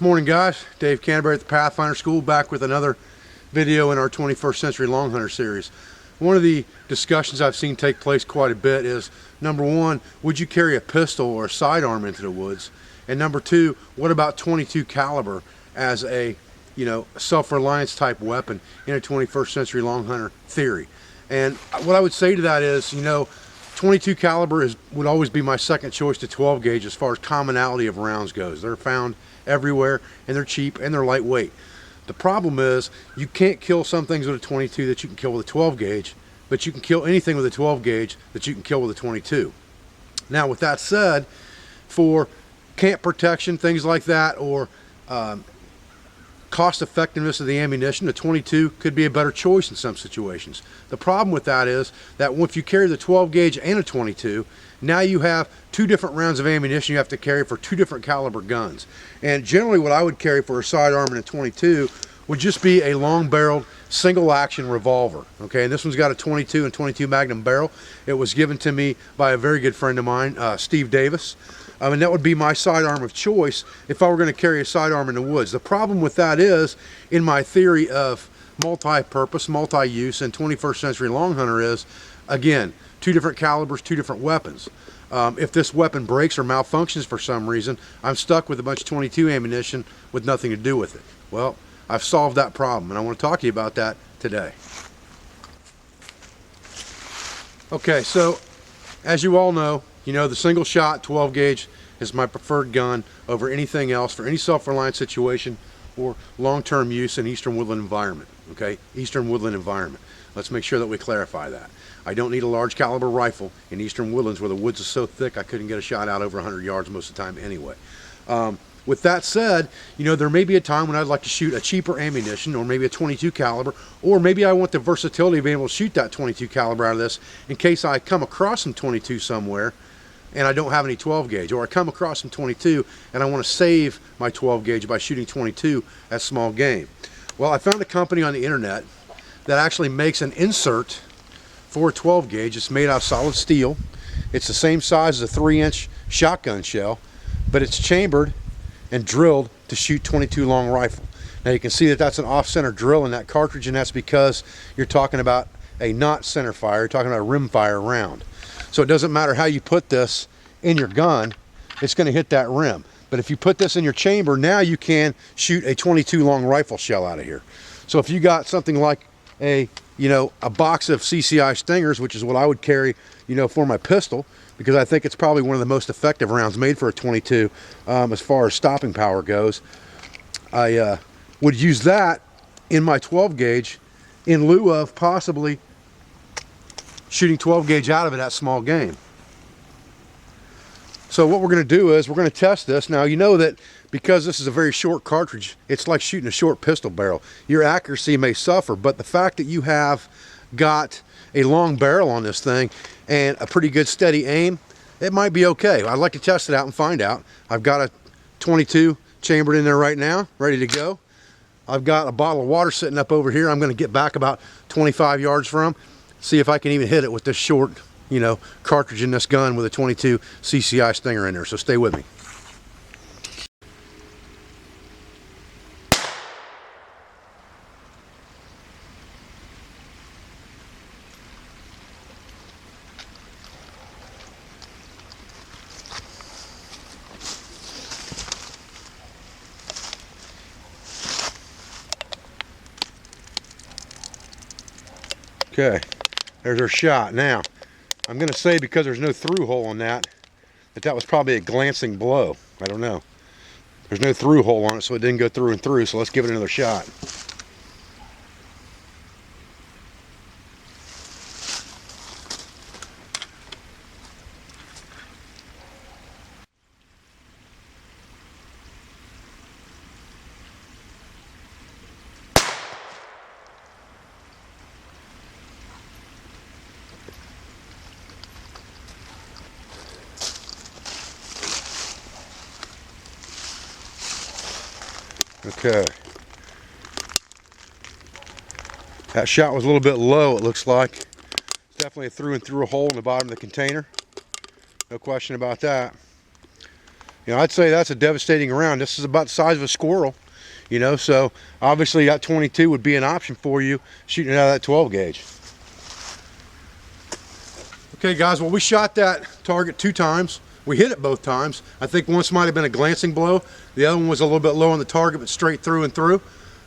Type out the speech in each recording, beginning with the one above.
Morning guys, Dave Canterbury at the Pathfinder School, back with another video in our 21st Century Longhunter series. One of the discussions I've seen take place quite a bit is, number one, would you carry a pistol or a sidearm into the woods? And number two, what about 22 caliber as a self-reliance type weapon in a 21st Century Longhunter theory? And what I would say to that is, 22 caliber would always be my second choice to 12 gauge as far as commonality of rounds goes. They're found everywhere and they're cheap and they're lightweight. The problem is you can't kill some things with a 22 that you can kill with a 12 gauge, but you can kill anything with a 12 gauge that you can kill with a 22. Now with that said, for camp protection, things like that, or cost effectiveness of the ammunition, the 22 could be a better choice in some situations. The problem with that is that if you carry the 12 gauge and a 22, now you have two different rounds of ammunition you have to carry for two different caliber guns. And generally what I would carry for a sidearm and a 22 would just be a long barreled single action revolver. Okay, and this one's got a 22 and 22 Magnum barrel. It was given to me by a very good friend of mine, Steve Davis. And that would be my sidearm of choice if I were going to carry a sidearm in the woods. The problem with that is, in my theory of multi-purpose, multi-use, and 21st Century Longhunter is, again, two different calibers, two different weapons. If this weapon breaks or malfunctions for some reason, I'm stuck with a bunch of 22 ammunition with nothing to do with it. Well, I've solved that problem, and I want to talk to you about that today. Okay, so as you all know, the single shot 12 gauge is my preferred gun over anything else for any self-reliant situation or long-term use in eastern woodland environment. Okay, eastern woodland environment. Let's make sure that we clarify that. I don't need a large caliber rifle in eastern woodlands where the woods is so thick I couldn't get a shot out over 100 yards most of the time anyway. With that said, there may be a time when I'd like to shoot a cheaper ammunition, or maybe a 22 caliber, or maybe I want the versatility of being able to shoot that 22 caliber out of this in case I come across some 22 somewhere and I don't have any 12 gauge, or I come across some 22 and I want to save my 12 gauge by shooting 22 at small game. Well, I found a company on the internet that actually makes an insert for a 12 gauge. It's made out of solid steel. It's the same size as a 3-inch shotgun shell, but it's chambered and drilled to shoot 22 long rifle. Now you can see that that's an off-center drill in that cartridge, and that's because you're talking about a not center fire, you're talking about a rim fire round. So it doesn't matter how you put this in your gun, it's going to hit that rim. But if you put this in your chamber, now you can shoot a 22 long rifle shell out of here. So if you got something like a box of CCI Stingers, which is what I would carry, for my pistol, because I think it's probably one of the most effective rounds made for a 22 as far as stopping power goes, I would use that in my 12 gauge in lieu of possibly shooting 12 gauge out of it at small game. So what we're going to do is we're going to test this. Now you know that because this is a very short cartridge, it's like shooting a short pistol barrel. Your accuracy may suffer, but the fact that you have got a long barrel on this thing and a pretty good steady aim, it might be okay. I'd like to test it out and find out. I've got a 22 chambered in there right now, ready to go. I've got a bottle of water sitting up over here. I'm going to get back about 25 yards from, see if I can even hit it with this short, cartridge in this gun with a 22 CCI Stinger in there. So stay with me. Okay, there's our shot. Now, I'm going to say, because there's no through hole on that was probably a glancing blow. I don't know. There's no through hole on it, so it didn't go through and through, so let's give it another shot. Okay. That shot was a little bit low, it looks like. It's definitely a through and through hole in the bottom of the container. No question about that. You know, I'd say that's a devastating round. This is about the size of a squirrel, you know, so obviously that 22 would be an option for you shooting it out of that 12 gauge. Okay guys, well, we shot that target 2 times. We hit it both times. I think once might have been a glancing blow. The other one was a little bit low on the target, but straight through and through.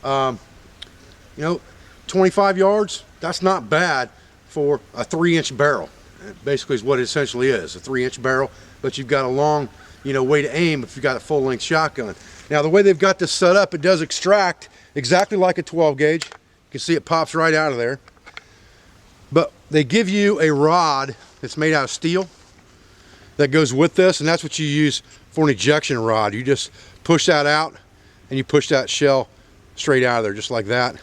You know, 25 yards, that's not bad for a 3-inch barrel. It basically is what it essentially is, a 3-inch barrel, but you've got a long, you know, way to aim if you've got a full-length shotgun. Now, the way they've got this set up, it does extract exactly like a 12 gauge. You can see it pops right out of there. But they give you a rod that's made out of steel that goes with this, and that's what you use for an ejection rod. You just push that out and you push that shell straight out of there just like that.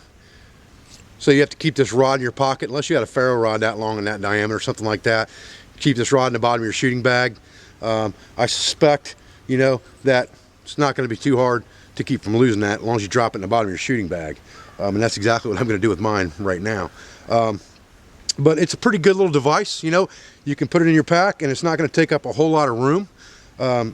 So you have to keep this rod in your pocket, unless you got a ferro rod that long and that diameter or something like that. Keep this rod in the bottom of your shooting bag. I suspect, you know, that it's not going to be too hard to keep from losing that as long as you drop it in the bottom of your shooting bag. And that's exactly what I'm going to do with mine right now. But it's a pretty good little device. You know, you can put it in your pack and it's not going to take up a whole lot of room.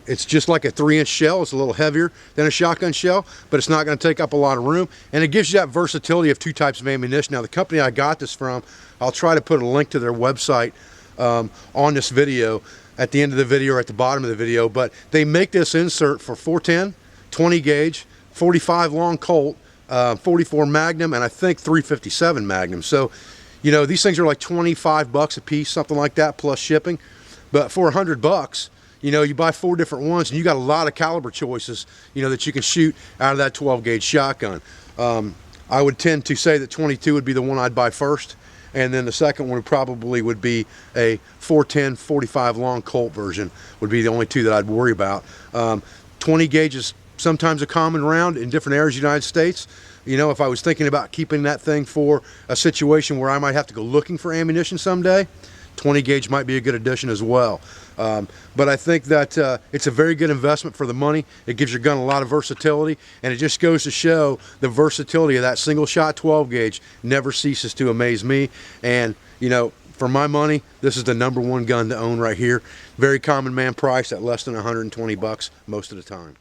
It's just like a 3-inch shell. It's a little heavier than a shotgun shell, but it's not going to take up a lot of room, and it gives you that versatility of 2 types of ammunition. Now, the company I got this from, I'll try to put a link to their website on this video at the end of the video or at the bottom of the video, but they make this insert for 410, 20 gauge, 45 long Colt, 44 Magnum, and I think 357 Magnum. So, you know, these things are like 25 bucks a piece, something like that, plus shipping. But for 100 bucks, you know, you buy 4 different ones and you got a lot of caliber choices, you know, that you can shoot out of that 12 gauge shotgun. I would tend to say that 22 would be the one I'd buy first, and then the second one probably would be a 410 45 long Colt version would be the only 2 that I'd worry about. 20 gauge is sometimes a common round in different areas of the United States. You know, if I was thinking about keeping that thing for a situation where I might have to go looking for ammunition someday, 20 gauge might be a good addition as well. But I think that it's a very good investment for the money. It gives your gun a lot of versatility, and it just goes to show the versatility of that single shot 12 gauge never ceases to amaze me. And, you know, for my money, this is the #1 gun to own right here. Very common man price at less than 120 bucks most of the time.